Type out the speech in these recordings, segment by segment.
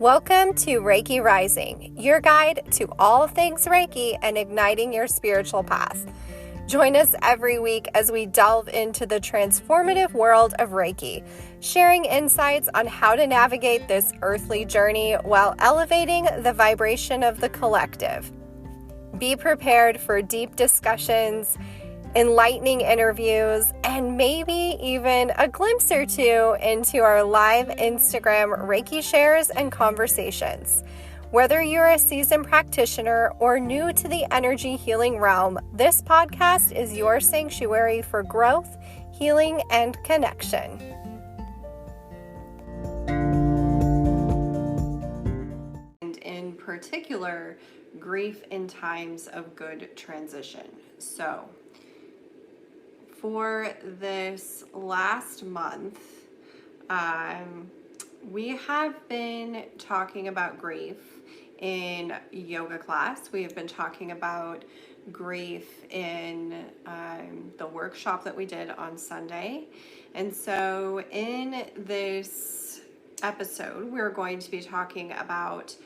Welcome to Reiki Rising, your guide to all things Reiki and igniting your spiritual path. Join us every week as we delve into the transformative world of Reiki, sharing insights on how to navigate this earthly journey while elevating the vibration of the collective. Be prepared for deep discussions, enlightening interviews, and maybe even a glimpse or two into our live Instagram Reiki shares and conversations. Whether you're a seasoned practitioner or new to the energy healing realm, this podcast is your sanctuary for growth, healing, and connection. And in particular, grief in times of good transition. So, for this last month, we have been talking about grief in yoga class. We have been talking about grief in the workshop that we did on Sunday. And so in this episode, we're going to be talking about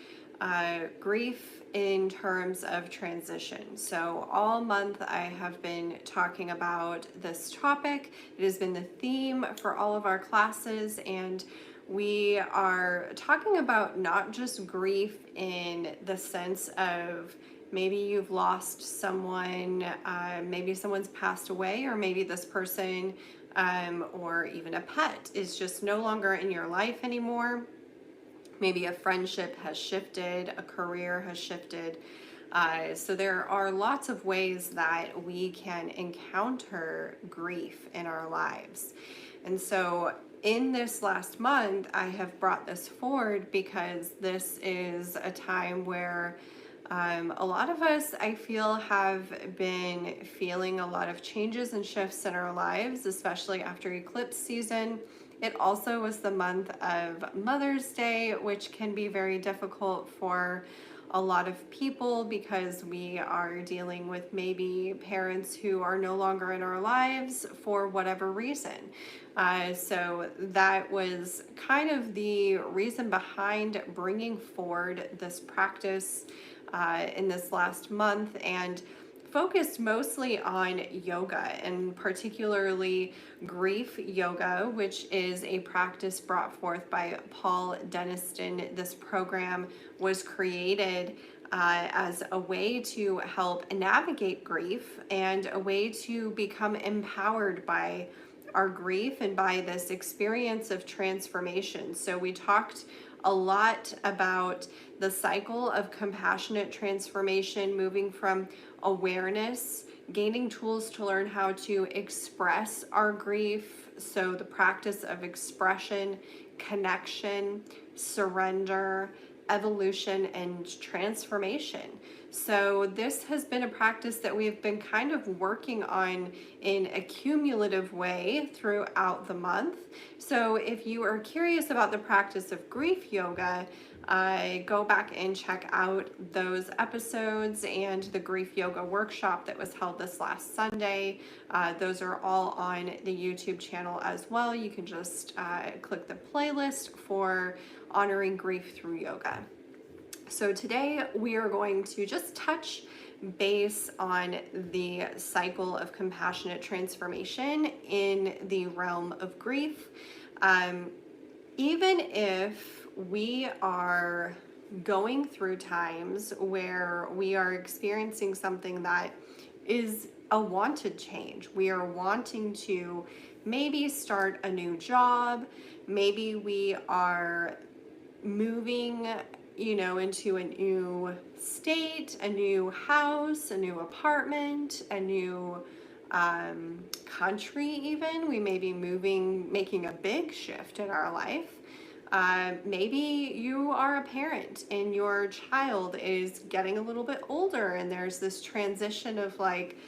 grief in terms of transition. So all month I have been talking about this topic. It has been the theme for all of our classes, and we are talking about not just grief in the sense of maybe you've lost someone, maybe someone's passed away, or maybe this person or even a pet is just no longer in your life anymore. Maybe a friendship has shifted, a career has shifted. So there are lots of ways that we can encounter grief in our lives. And so in this last month, I have brought this forward because this is a time where a lot of us, I feel, have been feeling a lot of changes and shifts in our lives, especially after eclipse season. It also was the month of Mother's Day, which can be very difficult for a lot of people because we are dealing with maybe parents who are no longer in our lives for whatever reason. So that was kind of the reason behind bringing forward this practice in this last month, and focused mostly on yoga, and particularly grief yoga, which is a practice brought forth by Paul Denniston. This program was created as a way to help navigate grief and a way to become empowered by our grief and by this experience of transformation. So we talked a lot about the cycle of compassionate transformation, moving from awareness, gaining tools to learn how to express our grief. So the practice of expression, connection, surrender, evolution, and transformation. So this has been a practice that we've been kind of working on in a cumulative way throughout the month. So if you are curious about the practice of grief yoga, go back and check out those episodes and the grief yoga workshop that was held this last Sunday. Those are all on the YouTube channel as well. You can just click the playlist for honoring grief through yoga. So today we are going to just touch base on the cycle of compassionate transformation in the realm of grief. Even if we are going through times where we are experiencing something that is a wanted change, we are wanting to maybe start a new job, maybe we are moving into a new state, a new house, a new apartment, a new country even. We may be making a big shift in our life. Maybe you are a parent and your child is getting a little bit older, and there's this transition of like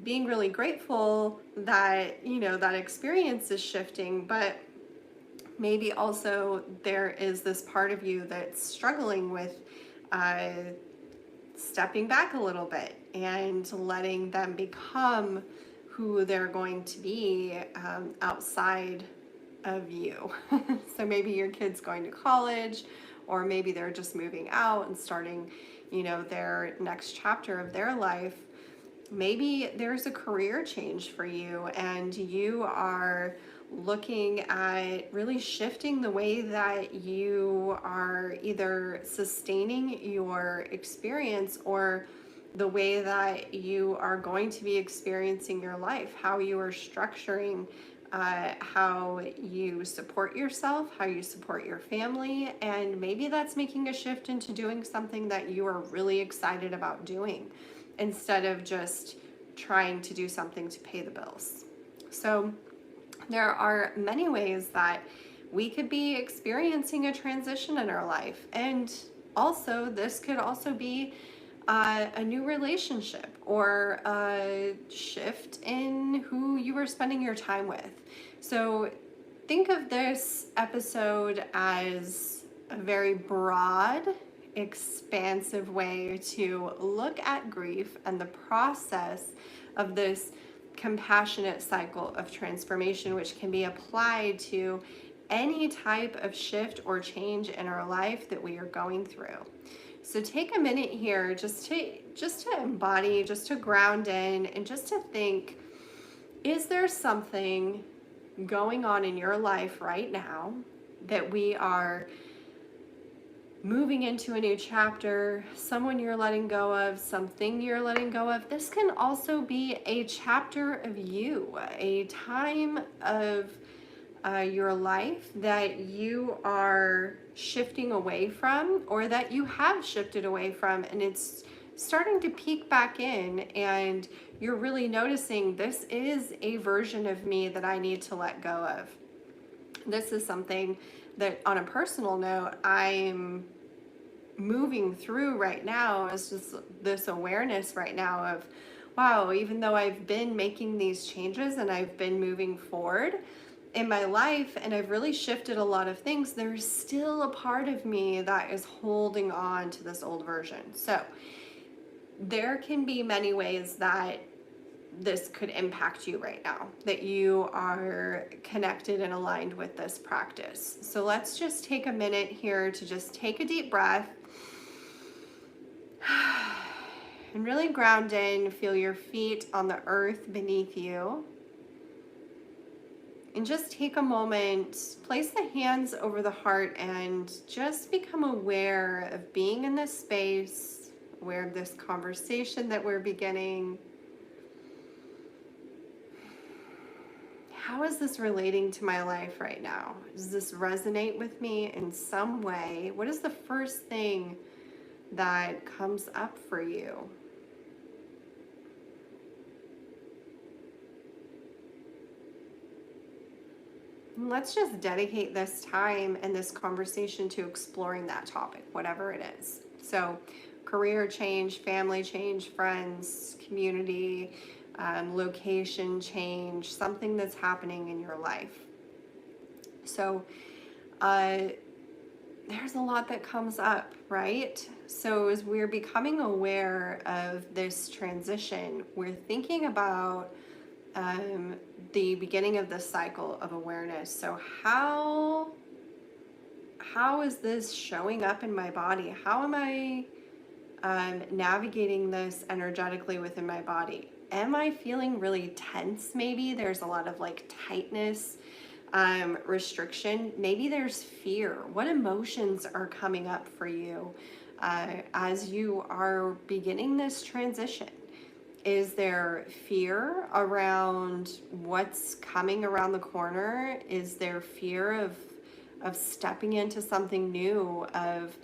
being really grateful that, that experience is shifting, but maybe also there is this part of you that's struggling with stepping back a little bit and letting them become who they're going to be outside of you. So maybe your kid's going to college, or maybe they're just moving out and starting, their next chapter of their life. Maybe there's a career change for you and you are looking at really shifting the way that you are either sustaining your experience or the way that you are going to be experiencing your life, how you are structuring, how you support yourself, how you support your family, and maybe that's making a shift into doing something that you are really excited about doing instead of just trying to do something to pay the bills. So there are many ways that we could be experiencing a transition in our life. And also, this could also be a new relationship or a shift in who you are spending your time with. So think of this episode as a very broad, expansive way to look at grief and the process of this compassionate cycle of transformation, which can be applied to any type of shift or change in our life that we are going through. So take a minute here just to embody, just to ground in, and just to think, is there something going on in your life right now that we are moving into a new chapter, someone you're letting go of, something you're letting go of? This can also be a chapter of you, a time of your life that you are shifting away from, or that you have shifted away from, and it's starting to peek back in, and you're really noticing, this is a version of me that I need to let go of. This is something that, on a personal note, I'm moving through right now. Is just this awareness right now of, wow, even though I've been making these changes and I've been moving forward in my life and I've really shifted a lot of things, there's still a part of me that is holding on to this old version. So there can be many ways that this could impact you right now, that you are connected and aligned with this practice. So let's just take a minute here to just take a deep breath and really ground in. Feel your feet on the earth beneath you. And just take a moment, place the hands over the heart, and just become aware of being in this space, aware of this conversation that we're beginning. How is this relating to my life right now? Does this resonate with me in some way? What is the first thing that comes up for you? Let's just dedicate this time and this conversation to exploring that topic, whatever it is. So, career change, family change, friends, community, location change, something that's happening in your life. So, there's a lot that comes up, right? So, as we're becoming aware of this transition, we're thinking about the beginning of this cycle of awareness. So how is this showing up in my body? How am I navigating this energetically within my body? Am I feeling really tense? Maybe there's a lot of like tightness, restriction. Maybe there's fear. What emotions are coming up for you as you are beginning this transition? Is there fear around what's coming around the corner? Is there fear of stepping into something new, of,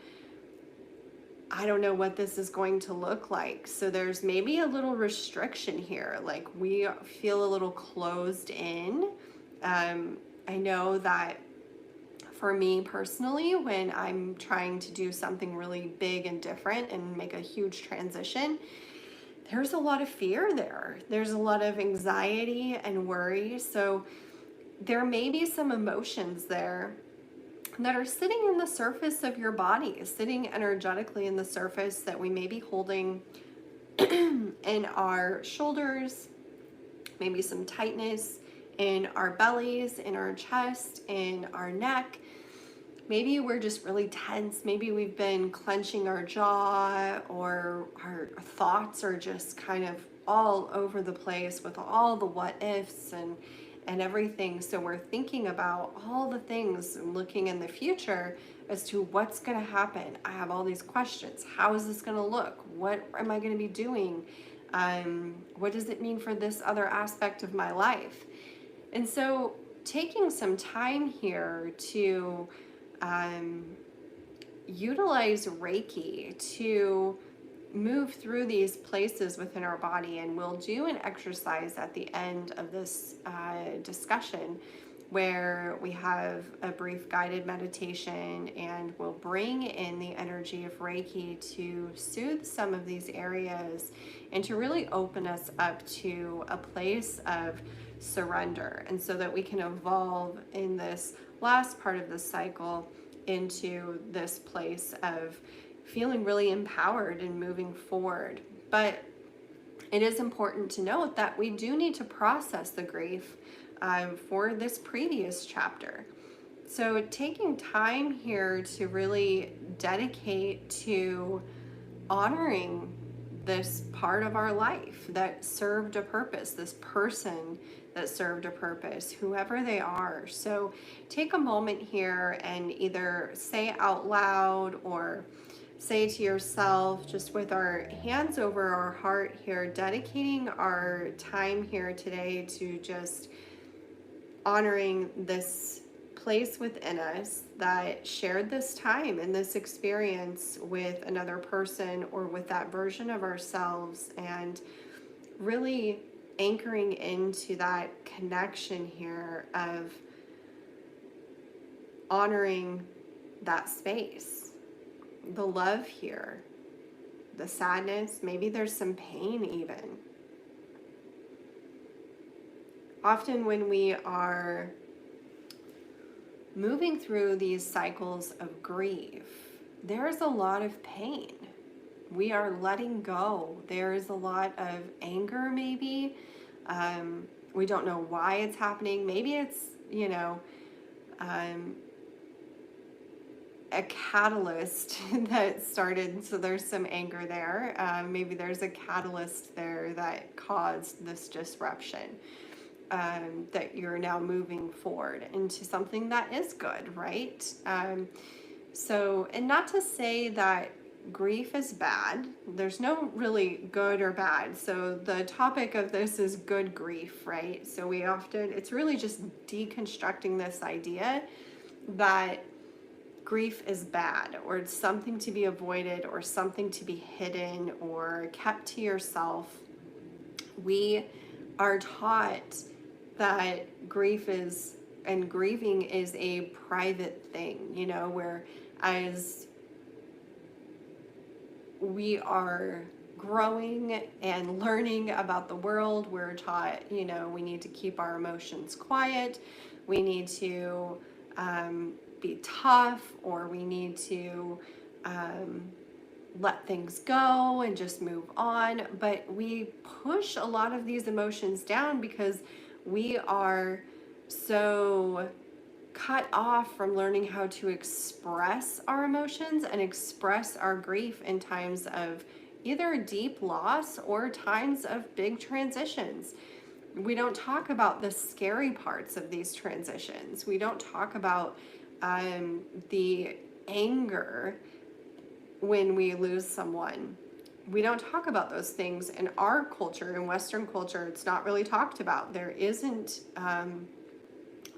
I don't know what this is going to look like? So there's maybe a little restriction here, like we feel a little closed in. I know that for me personally, when I'm trying to do something really big and different and make a huge transition, there's a lot of fear there. There's a lot of anxiety and worry. So there may be some emotions there that are sitting in the surface of your body, sitting energetically in the surface, that we may be holding in our shoulders, maybe some tightness in our bellies, in our chest, in our neck. Maybe we're just really tense. Maybe we've been clenching our jaw, or our thoughts are just kind of all over the place with all the what ifs and everything. So we're thinking about all the things and looking in the future as to what's going to happen. I have all these questions. How is this going to look? What am I going to be doing? What does it mean for this other aspect of my life? And so taking some time here to utilize Reiki to move through these places within our body. And we'll do an exercise at the end of this discussion where we have a brief guided meditation, and we'll bring in the energy of Reiki to soothe some of these areas and to really open us up to a place of surrender, and so that we can evolve in this last part of the cycle into this place of feeling really empowered and moving forward. But it is important to note that we do need to process the grief for this previous chapter. So taking time here to really dedicate to honoring this part of our life that served a purpose, this person that served a purpose, whoever they are. So take a moment here and either say out loud or say to yourself, just with our hands over our heart here, dedicating our time here today to just honoring this place within us that shared this time and this experience with another person or with that version of ourselves, and really anchoring into that connection here of honoring that space, the love here, the sadness, maybe there's some pain even. Often when we are moving through these cycles of grief, there's a lot of pain. We are letting go. There's a lot of anger, maybe. We don't know why it's happening. Maybe it's, a catalyst that started, so there's some anger there. Maybe there's a catalyst there that caused this disruption. That you're now moving forward into something that is good, right? And not to say that grief is bad. There's no really good or bad. So the topic of this is good grief, right? So it's really just deconstructing this idea that grief is bad, or it's something to be avoided, or something to be hidden or kept to yourself. We are taught that grieving is a private thing, whereas we are growing and learning about the world, we're taught, we need to keep our emotions quiet, we need to be tough, or we need to let things go and just move on. But we push a lot of these emotions down because we are so cut off from learning how to express our emotions and express our grief in times of either deep loss or times of big transitions. We don't talk about the scary parts of these transitions. We don't talk about the anger when we lose someone. We don't talk about those things in our culture, in Western culture. It's not really talked about. There isn't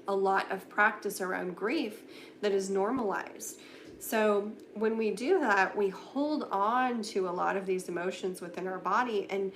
a lot of practice around grief that is normalized. So when we do that, we hold on to a lot of these emotions within our body. And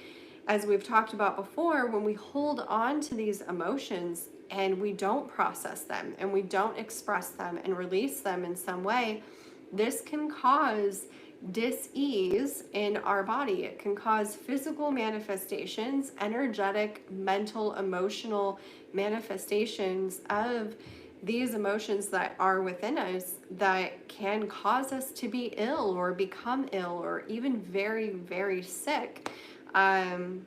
as we've talked about before, when we hold on to these emotions and we don't process them and we don't express them and release them in some way, this can cause dis-ease in our body. It can cause physical manifestations, energetic, mental, emotional manifestations of these emotions that are within us that can cause us to be ill or become ill or even very, very sick in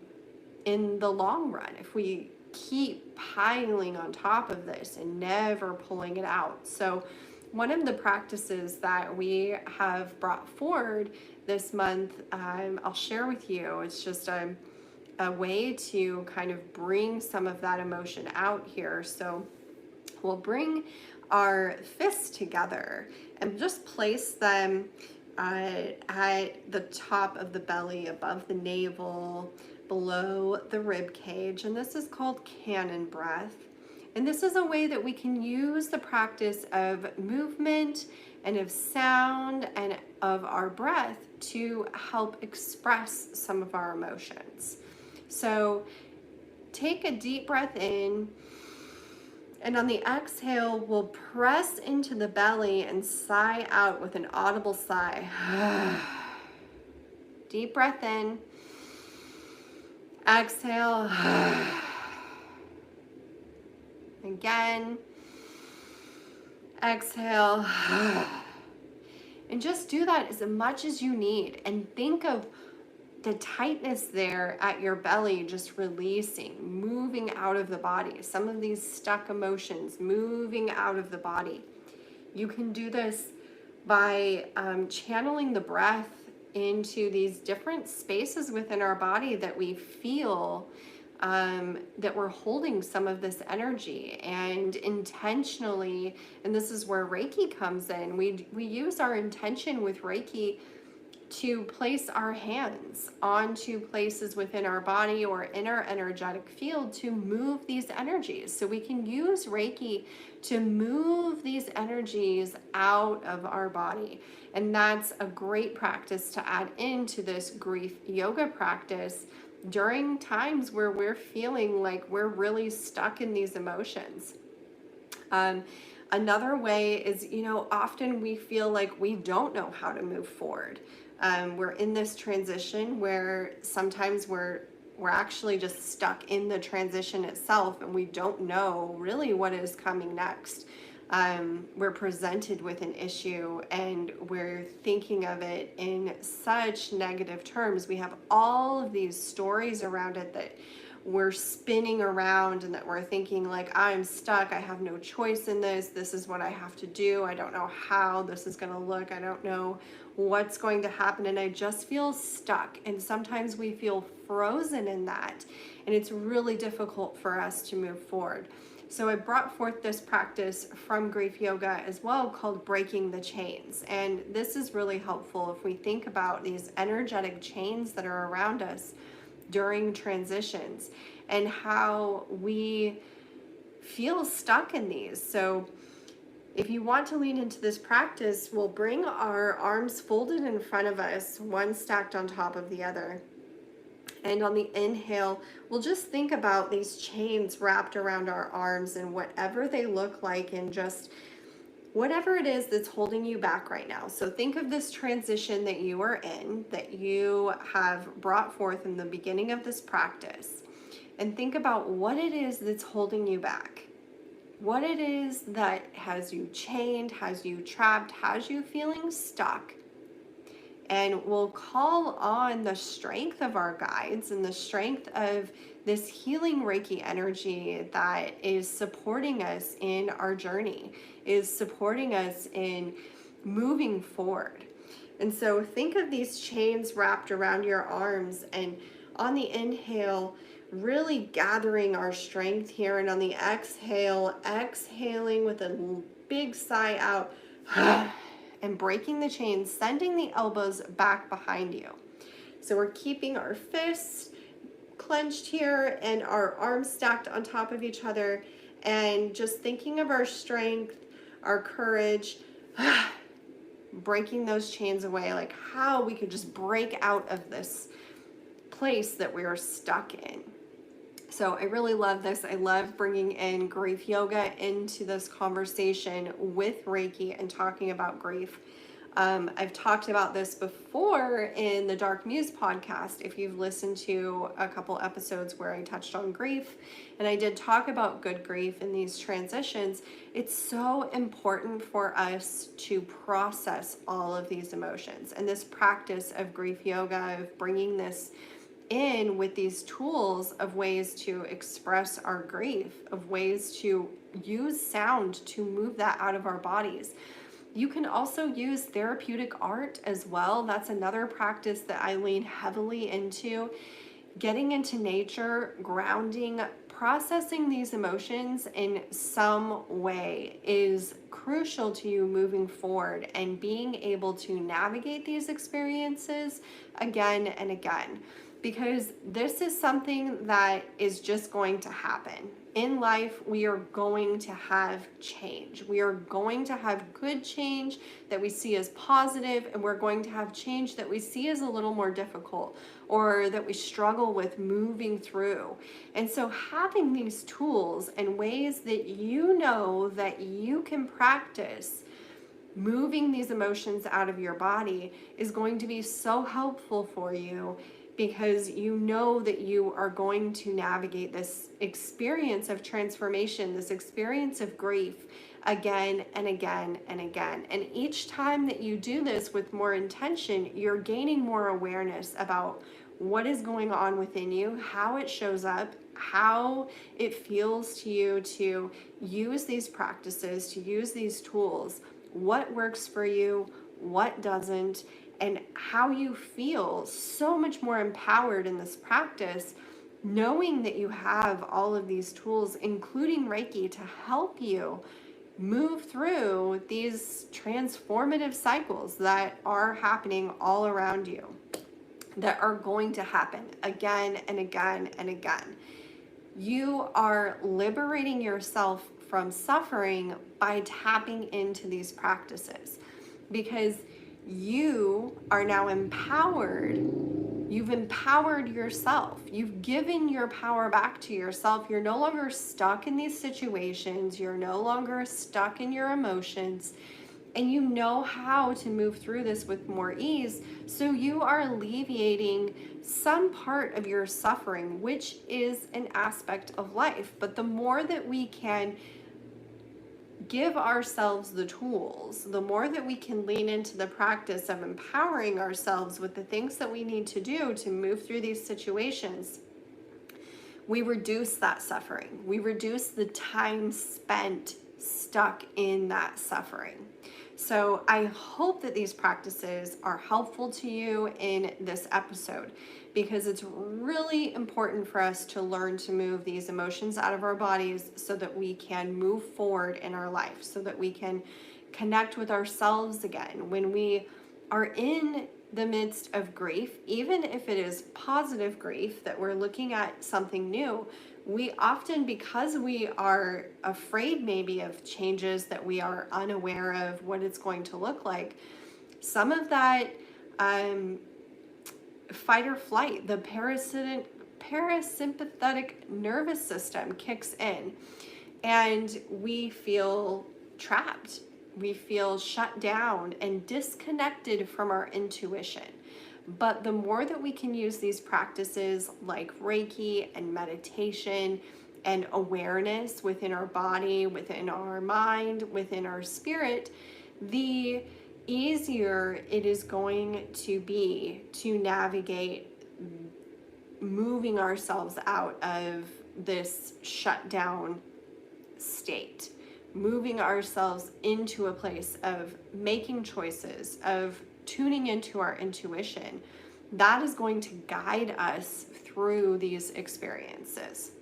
the long run if we keep piling on top of this and never pulling it out. So one of the practices that we have brought forward this month, I'll share with you. It's just a way to kind of bring some of that emotion out here. So we'll bring our fists together and just place them at the top of the belly, above the navel, below the rib cage. And this is called cannon breath. And this is a way that we can use the practice of movement and of sound and of our breath to help express some of our emotions. So take a deep breath in, and on the exhale, we'll press into the belly and sigh out with an audible sigh. Deep breath in, exhale. Again, exhale. And just do that as much as you need, and think of the tightness there at your belly just releasing, moving out of the body. Some of these stuck emotions moving out of the body. You can do this by channeling the breath into these different spaces within our body that we feel that we're holding some of this energy, and intentionally, and this is where Reiki comes in. We use our intention with Reiki to place our hands onto places within our body or in our energetic field to move these energies. So we can use Reiki to move these energies out of our body. And that's a great practice to add into this grief yoga practice during times where we're feeling like we're really stuck in these emotions. Another way is, often we feel like we don't know how to move forward. We're in this transition where sometimes we're actually just stuck in the transition itself, and we don't know really what is coming next. We're presented with an issue and we're thinking of it in such negative terms. We have all of these stories around it that we're spinning around, and that we're thinking like, I'm stuck, I have no choice in this is what I have to do, I don't know how this is going to look, I don't know what's going to happen, and I just feel stuck. And sometimes we feel frozen in that, and it's really difficult for us to move forward. So I brought forth this practice from grief yoga as well, called breaking the chains. And this is really helpful if we think about these energetic chains that are around us during transitions and how we feel stuck in these. So if you want to lean into this practice, we'll bring our arms folded in front of us, one stacked on top of the other. And on the inhale, we'll just think about these chains wrapped around our arms and whatever they look like, and just whatever it is that's holding you back right now. So think of this transition that you are in, that you have brought forth in the beginning of this practice, and think about what it is that's holding you back. What it is that has you chained, has you trapped, has you feeling stuck. And we'll call on the strength of our guides and the strength of this healing Reiki energy that is supporting us in our journey, is supporting us in moving forward. And so think of these chains wrapped around your arms, and on the inhale, really gathering our strength here, and on the exhale, exhaling with a big sigh out, and breaking the chains, sending the elbows back behind you. So we're keeping our fists clenched here and our arms stacked on top of each other, and just thinking of our strength, our courage, breaking those chains away, like how we could just break out of this place that we are stuck in. So I really love this. I love bringing in grief yoga into this conversation with Reiki and talking about grief. I've talked about this before in the Dark Muse podcast, if you've listened to a couple episodes where I touched on grief, and I did talk about good grief in these transitions. It's so important for us to process all of these emotions. And this practice of grief yoga, of bringing this in with these tools of ways to express our grief, of ways to use sound to move that out of our bodies. You can also use therapeutic art as well. That's another practice that I lean heavily into. Getting into nature, grounding, processing these emotions in some way is crucial to you moving forward and being able to navigate these experiences again and again. Because this is something that is just going to happen. In life, we are going to have change. We are going to have good change that we see as positive, and we're going to have change that we see as a little more difficult or that we struggle with moving through. And so having these tools and ways that you know that you can practice moving these emotions out of your body is going to be so helpful for you, because you know that you are going to navigate this experience of transformation, this experience of grief again and again and again. And each time that you do this with more intention, you're gaining more awareness about what is going on within you, how it shows up, how it feels to you to use these practices, to use these tools, what works for you, what doesn't, and how you feel so much more empowered in this practice, knowing that you have all of these tools, including Reiki, to help you move through these transformative cycles that are happening all around you, that are going to happen again and again and again. You are liberating yourself from suffering by tapping into these practices, because you are now empowered. You've empowered yourself. You've given your power back to yourself. You're no longer stuck in these situations. You're no longer stuck in your emotions. And you know how to move through this with more ease. So you are alleviating some part of your suffering, which is an aspect of life. But the more that we can give ourselves the tools, the more that we can lean into the practice of empowering ourselves with the things that we need to do to move through these situations, we reduce that suffering. We reduce the time spent stuck in that suffering. So I hope that these practices are helpful to you in this episode, because it's really important for us to learn to move these emotions out of our bodies so that we can move forward in our life, so that we can connect with ourselves again. When we are in the midst of grief, even if it is positive grief that we're looking at something new, we often, because we are afraid maybe of changes that we are unaware of what it's going to look like, some of that fight or flight, the parasympathetic nervous system kicks in, and we feel trapped. We feel shut down and disconnected from our intuition. But the more that we can use these practices like Reiki and meditation and awareness within our body, within our mind, within our spirit, the easier it is going to be to navigate moving ourselves out of this shutdown state, moving ourselves into a place of making choices, of tuning into our intuition. That is going to guide us through these experiences.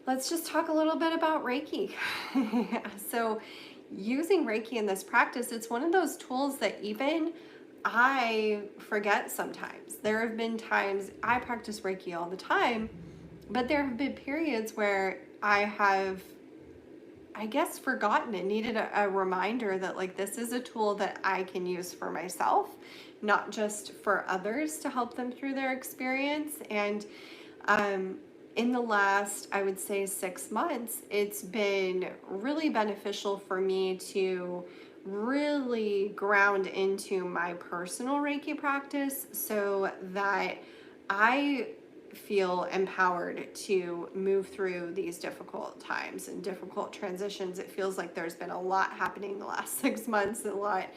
Let's just talk a little bit about Reiki. So using Reiki in this practice, it's one of those tools that even I forget sometimes. There have been times, I practice Reiki all the time, but there have been periods where I have, I guess, forgotten and needed a reminder that like this is a tool that I can use for myself, not just for others to help them through their experience. And in the last, I would say 6 months, it's been really beneficial for me to really ground into my personal Reiki practice so that I feel empowered to move through these difficult times and difficult transitions. It feels like there's been a lot happening the last 6 months, a lot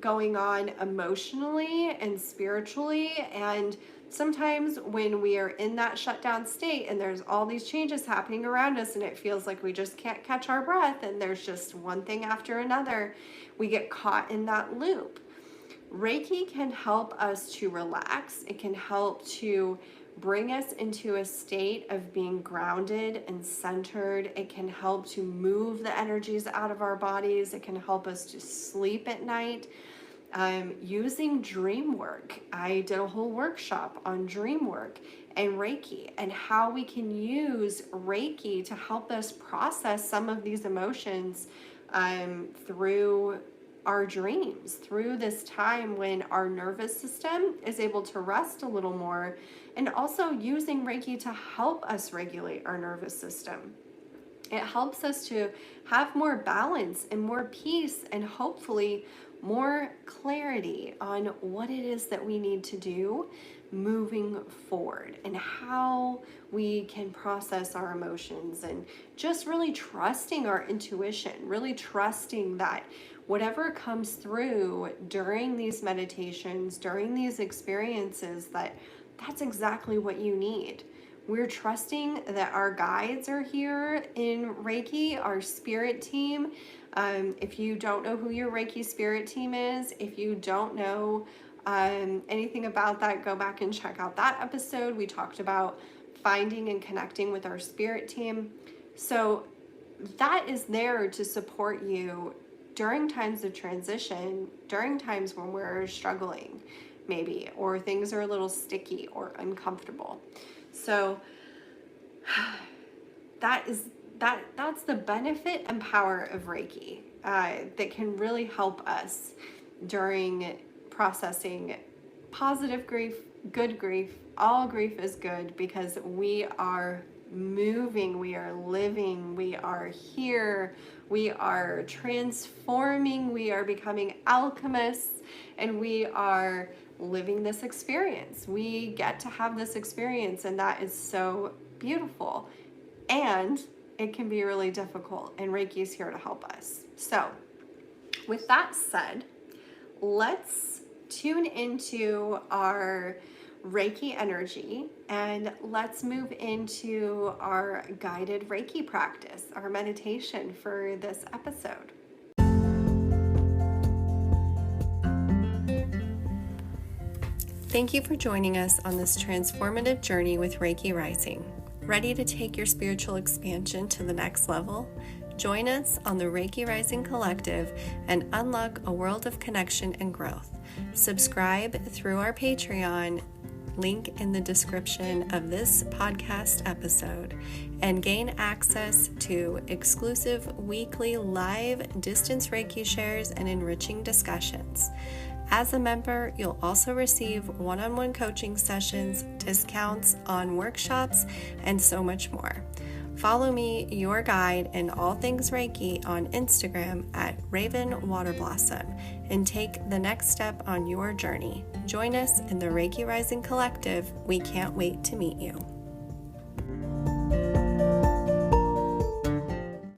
going on emotionally and spiritually, and Sometimes when we are in that shutdown state and there's all these changes happening around us and it feels like we just can't catch our breath and there's just one thing after another, we get caught in that loop. Reiki can help us to relax. It can help to bring us into a state of being grounded and centered. It can help to move the energies out of our bodies. It can help us to sleep at night. Using dream work. I did a whole workshop on dream work and Reiki and how we can use Reiki to help us process some of these emotions through our dreams, through this time when our nervous system is able to rest a little more, and also using Reiki to help us regulate our nervous system. It helps us to have more balance and more peace and hopefully more clarity on what it is that we need to do moving forward and how we can process our emotions, and just really trusting our intuition, really trusting that whatever comes through during these meditations, during these experiences, that's exactly what you need. We're trusting that our guides are here in Reiki, our spirit team. If you don't know who your Reiki spirit team is, if you don't know anything about that, go back and check out that episode. We talked about finding and connecting with our spirit team. So that is there to support you during times of transition, during times when we're struggling, maybe, or things are a little sticky or uncomfortable. So that's the benefit and power of Reiki that can really help us during processing positive grief, good grief. All grief is good because we are moving, we are living, we are here, we are transforming, we are becoming alchemists, and we are living this experience. We get to have this experience, and that is so beautiful. And it can be really difficult, and Reiki is here to help us. So, with that said, let's tune into our Reiki energy and let's move into our guided Reiki practice, our meditation for this episode. Thank you for joining us on this transformative journey with Reiki Rising. Ready to take your spiritual expansion to the next level? Join us on the Reiki Rising Collective and unlock a world of connection and growth. Subscribe through our Patreon, link in the description of this podcast episode, and gain access to exclusive weekly live distance Reiki shares and enriching discussions. As a member, you'll also receive one-on-one coaching sessions, discounts on workshops, and so much more. Follow me, your guide in all things Reiki, on Instagram at Raven Waterblossom, and take the next step on your journey. Join us in the Reiki Rising Collective. We can't wait to meet you.